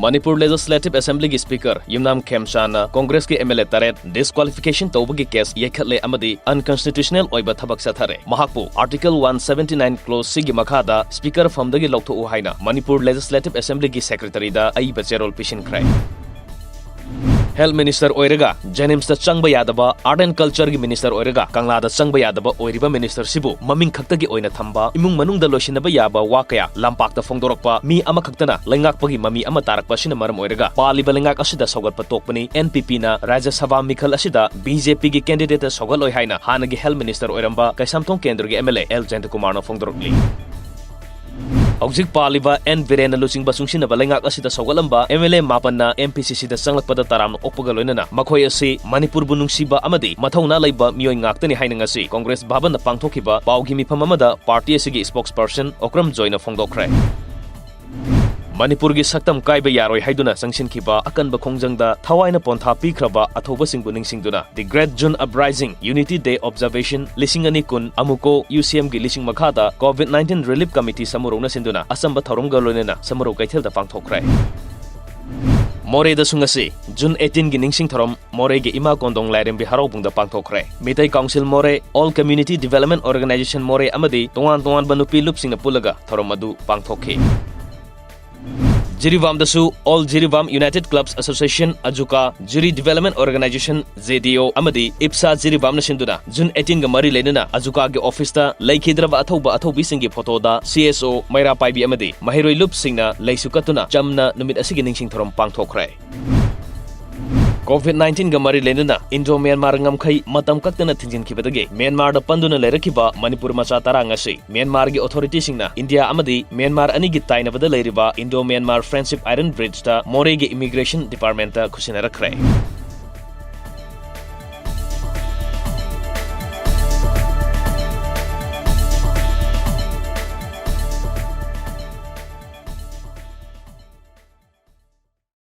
Manipur Legislative Assembly की speaker Yumnam खेमचाना Congress के एमएलए तरेट डिस्क्वालिफिकेशन तौबगी केस येखले अमदी अनकॉन्स्टिट्यूशनल ओइबा थबक सथारे महाकपु आर्टिकल 179 क्लोज सिगी मखादा स्पीकर फॉर्मदगी लौथो हाइना मणिपुर लेजिस्लेटिव असेंबली की सेक्रेटरी दा अइबा चेरोल पिसिनख्रे हेल्थ मिनिस्टर ओइरगा जेनिम्स दा चंगबा यादबा आर्ट एंड कल्चर की मिनिस्टर ओइरगा कंगला दा चंगबा यादबा ओइरिबा मिनिस्टर सिबु ममिंग खक्तगी ओइना थंबा इमुंग मनुंग दा लोशिनबा याबा वाकया लांपाक दा फोंदोरकपा मी अमा खक्तना लेंगाकपगी ममी अमा तारकपा सिना मरम ओइरगा पालिबा लेंगाक असिदा सौगतपा तोकपनी एनपीपी ना राज्य सभा मिखल असिदा बीजेपी की कैंडिडेट सौगल ओइ हाइना हानगी हेल्थ मिनिस्टर ओइरंबा कैसामथोंग केंद्र के एमएलए एल जयंत कुमार ना फोंदोरकली हौजिक पालिबा एन वीरेन लुचिंग बसुंगसिन बलेंगाक असिदा सौगलंबा एमएलए मापन्ना एमपीसीसी दा संगलकपदा ताराम ओपगा लोइनना मखोय असि मणिपुर बु नुंगसिबा अमदी मथौना लैबा मियोय गाक्तनि हाइनंगसि कांग्रेस भवन पांगथोखिबा पाउगी मिफम अमदा पार्टी असिगी स्पोक्सपर्सन ओक्रम जॉयना फोंदोखरे मणिपुर की सक्तम कायबा यारोय हाइदुना संगसिनखिबा अकनबा खोंजंगदा थवाइना पोंथा पीख्रबा अथौबसिंगबु निंगसिंगदुना the great June uprising unity day observation लिसिंग अनि कुन अमुको यूसीएम की लिसिंग मखादा कोविड-19 रिलीफ कमिटी समूरोंगना सिंदुना असंबा थौरंगा लोइनेना समूरो कैथेलदा पांगथोखरे मोरे दसुंगसी जून 18 की निंगसिंग थरम मोरे के इमा कोंदोंग लाइरेंबी हरौबुंगदा पांगथोखरे Meitei council Moreh all community development organisation Moreh अमदी तोंगान तोंगान बनुपी लुपसिंगना पुलगा थरम मदु पांगथोखि जिरीबाम दसु all Jiribam united clubs association अजुका जिरी डेवलपमेंट ऑर्गेनाइजेशन जेडीओ अमदी इप्सा जिरीबाम नसिंदुना जून 18 ग मरी लेनना अजुका के ऑफिस ता लैखिद्रबा अथौबा अथौबी सिंगी फोटोदा सीएसओ मैरा पाइबी अमदी महिरोय लुप सिंगना लैसुकतुना चमना नुमित असिगी निंगसिंग थरम पांगथोखरे कोविड-19 ग मरी लेनना इंडो म्यांमार ngमखै मतम कक्तना थिंजिनखिबदगे म्यांमार द पंदुना लेरखिबा मणिपुर मचा तारांगसि म्यांमार की अथॉरिटी सिंगना इंडिया अमदी म्यांमार अनि की ताइनबदा लेरिबा Indo Myanmar friendship iron bridge ता मोरे की इमिग्रेशन डिपार्टमेंट ता खुसिना रखरे